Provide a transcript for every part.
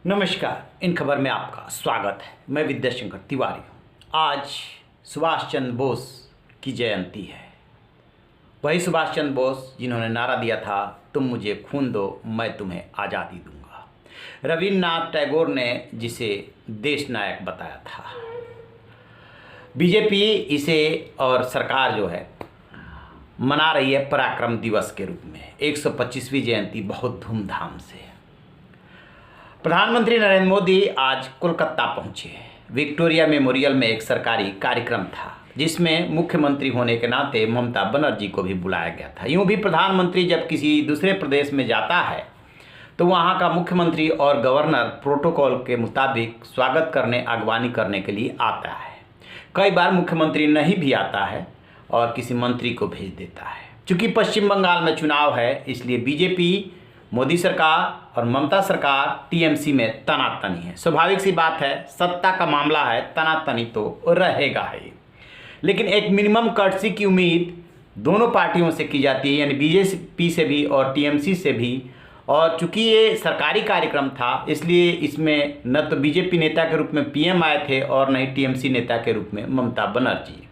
नमस्कार। इन खबर में आपका स्वागत है। मैं विद्याशंकर तिवारी हूँ। आज सुभाष चंद्र बोस की जयंती है। वही सुभाष चंद्र बोस जिन्होंने नारा दिया था, तुम मुझे खून दो मैं तुम्हें आज़ादी दूंगा। रविन्द्रनाथ टैगोर ने जिसे देश नायक बताया था। बीजेपी इसे और सरकार जो है मना रही है पराक्रम दिवस के रूप में। 125वीं जयंती बहुत धूमधाम से। प्रधानमंत्री नरेंद्र मोदी आज कोलकाता पहुंचे। विक्टोरिया मेमोरियल में एक सरकारी कार्यक्रम था जिसमें मुख्यमंत्री होने के नाते ममता बनर्जी को भी बुलाया गया था। यूं भी प्रधानमंत्री जब किसी दूसरे प्रदेश में जाता है तो वहां का मुख्यमंत्री और गवर्नर प्रोटोकॉल के मुताबिक स्वागत करने, अगवानी करने के लिए आता है। कई बार मुख्यमंत्री नहीं भी आता है और किसी मंत्री को भेज देता है। चूँकि पश्चिम बंगाल में चुनाव है, इसलिए बीजेपी, मोदी सरकार और ममता सरकार टीएमसी में तनातनी है। स्वाभाविक सी बात है, सत्ता का मामला है, तनातनी तो रहेगा ही। लेकिन एक मिनिमम कर्टसी की उम्मीद दोनों पार्टियों से की जाती है, यानी बीजेपी से भी और टीएमसी से भी। और चूंकि ये सरकारी कार्यक्रम था, इसलिए इसमें न तो बीजेपी नेता के रूप में पीएम आए थे और न ही टीएमसी नेता के रूप में ममता बनर्जी।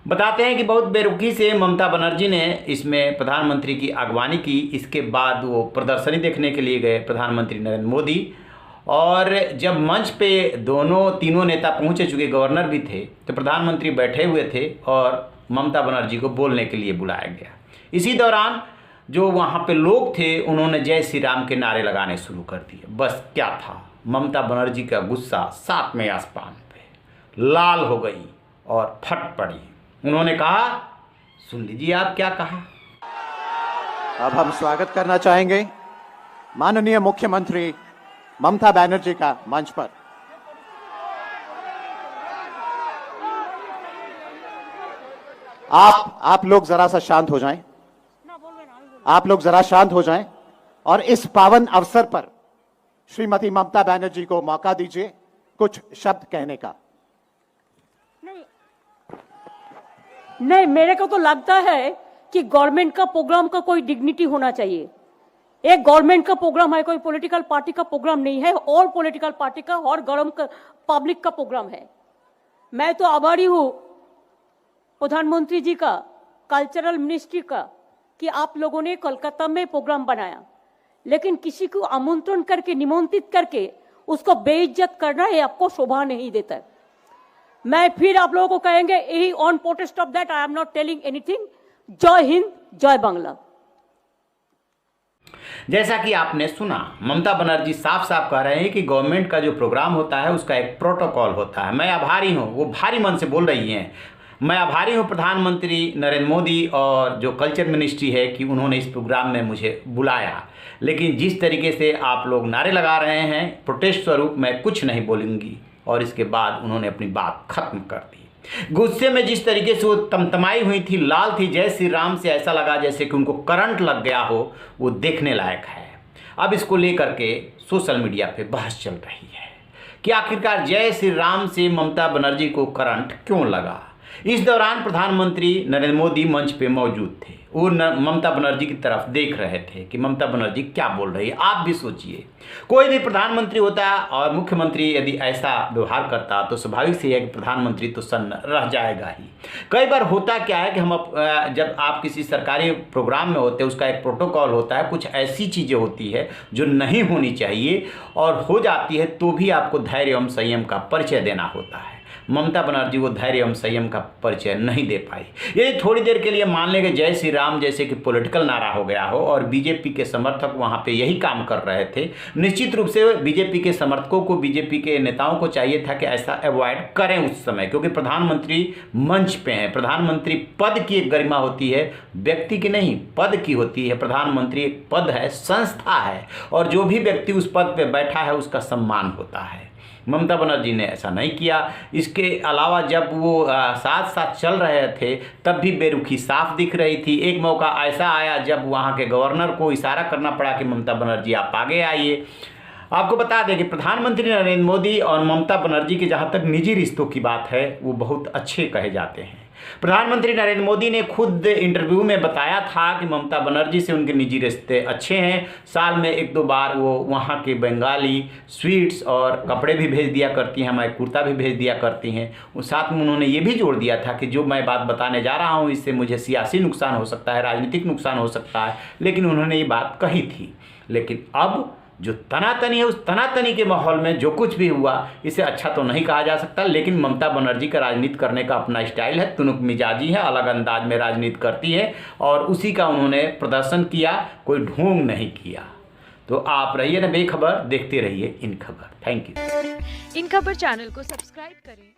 बताते हैं कि बहुत बेरुखी से ममता बनर्जी ने इसमें प्रधानमंत्री की अगवानी की। इसके बाद वो प्रदर्शनी देखने के लिए गए प्रधानमंत्री नरेंद्र मोदी। और जब मंच पे तीनों नेता पहुंचे, चुके गवर्नर भी थे, तो प्रधानमंत्री बैठे हुए थे और ममता बनर्जी को बोलने के लिए बुलाया गया। इसी दौरान जो वहाँ पे लोग थे उन्होंने जय श्री राम के नारे लगाने शुरू कर दिए। बस क्या था, ममता बनर्जी का गुस्सा 7वें आसमान पे लाल हो गई और फट पड़ी। उन्होंने कहा, सुन लीजिए आप क्या कहा। अब हम स्वागत करना चाहेंगे माननीय मुख्यमंत्री ममता बनर्जी का मंच पर। आप लोग जरा सा शांत हो जाएं। आप लोग जरा शांत हो जाएं और इस पावन अवसर पर श्रीमती ममता बनर्जी को मौका दीजिए कुछ शब्द कहने का। नहीं, मेरे को तो लगता है कि गवर्नमेंट का प्रोग्राम का कोई डिग्निटी होना चाहिए। एक गवर्नमेंट का प्रोग्राम है, कोई पॉलिटिकल पार्टी का प्रोग्राम नहीं है। ऑल पॉलिटिकल पार्टी का और पब्लिक का प्रोग्राम है। मैं तो आभारी हूं प्रधानमंत्री जी का, कल्चरल मिनिस्ट्री का, कि आप लोगों ने कोलकाता में प्रोग्राम बनाया। लेकिन किसी को आमंत्रण करके, निमंत्रित करके उसको बेइज्जत करना, ये आपको शोभा नहीं देता। मैं फिर आप लोगों को कहेंगे, यही on protest of that I am not telling anything. जय हिंद, जय बांग्ला। जैसा कि आपने सुना, ममता बनर्जी साफ साफ कह रहे हैं कि गवर्नमेंट का जो प्रोग्राम होता है उसका एक प्रोटोकॉल होता है। मैं आभारी हूं, वो भारी मन से बोल रही हैं। मैं आभारी हूं प्रधानमंत्री नरेंद्र मोदी और जो कल्चर मिनिस्ट्री है कि उन्होंने इस प्रोग्राम में मुझे बुलाया। लेकिन जिस तरीके से आप लोग नारे लगा रहे हैं प्रोटेस्ट स्वरूप, मैं कुछ नहीं बोलूँगी। और इसके बाद उन्होंने अपनी बात खत्म कर दी। गुस्से में जिस तरीके से वो तमतमाई हुई थी, लाल थी, जय श्री राम से ऐसा लगा जैसे कि उनको करंट लग गया हो। वो देखने लायक है। अब इसको लेकर के सोशल मीडिया पे बहस चल रही है कि आखिरकार जय श्री राम से ममता बनर्जी को करंट क्यों लगा। इस दौरान प्रधानमंत्री नरेंद्र मोदी मंच पे मौजूद थे। वो ममता बनर्जी की तरफ देख रहे थे कि ममता बनर्जी क्या बोल रही है। आप भी सोचिए, कोई भी प्रधानमंत्री होता और मुख्यमंत्री यदि ऐसा व्यवहार करता तो स्वाभाविक से है कि प्रधानमंत्री तो सन्न रह जाएगा ही। कई बार होता क्या है कि जब आप किसी सरकारी प्रोग्राम में होते हैं, उसका एक प्रोटोकॉल होता है, कुछ ऐसी चीज़ें होती है जो नहीं होनी चाहिए और हो जाती है, तो भी आपको धैर्य एवं संयम का परिचय देना होता है। ममता बनर्जी वो धैर्य एवं संयम का परिचय नहीं दे पाई। यदि थोड़ी देर के लिए मान लेंगे जय श्री राम जैसे कि पॉलिटिकल नारा हो गया हो और बीजेपी के समर्थक वहाँ पे यही काम कर रहे थे, निश्चित रूप से बीजेपी के समर्थकों को, बीजेपी के नेताओं को चाहिए था कि ऐसा अवॉइड करें उस समय, क्योंकि प्रधानमंत्री मंच पे हैं। प्रधानमंत्री पद की एक गरिमा होती है, व्यक्ति की नहीं, पद की होती है। प्रधानमंत्री एक पद है, संस्था है, और जो भी व्यक्ति उस पद पे बैठा है उसका सम्मान होता है। ममता बनर्जी ने ऐसा नहीं किया। इसके अलावा जब वो साथ साथ चल रहे थे तब भी बेरुखी साफ दिख रही थी। एक मौका ऐसा आया जब वहाँ के गवर्नर को इशारा करना पड़ा कि ममता बनर्जी आप आगे आइए। आपको बता दें कि प्रधानमंत्री नरेंद्र मोदी और ममता बनर्जी के जहाँ तक निजी रिश्तों की बात है वो बहुत अच्छे कहे जाते हैं। प्रधानमंत्री नरेंद्र मोदी ने खुद इंटरव्यू में बताया था कि ममता बनर्जी से उनके निजी रिश्ते अच्छे हैं। साल में 1-2 बार वो वहाँ के बंगाली स्वीट्स और कपड़े भी भेज दिया करती हैं, हमारे कुर्ता भी भेज दिया करती हैं। उस साथ में उन्होंने ये भी जोड़ दिया था कि जो मैं बात बताने जा रहा हूँ इससे मुझे सियासी नुकसान हो सकता है, राजनीतिक नुकसान हो सकता है, लेकिन उन्होंने ये बात कही थी। लेकिन अब जो तनातनी है, उस तनातनी के माहौल में जो कुछ भी हुआ इसे अच्छा तो नहीं कहा जा सकता। लेकिन ममता बनर्जी का राजनीति करने का अपना स्टाइल है, तुनुक मिजाजी है, अलग अंदाज में राजनीति करती है और उसी का उन्होंने प्रदर्शन किया, कोई ढोंग नहीं किया। तो आप रहिए ना बेखबर, देखते रहिए इन खबर। Thank you. इन खबर चैनल को सब्सक्राइब करें।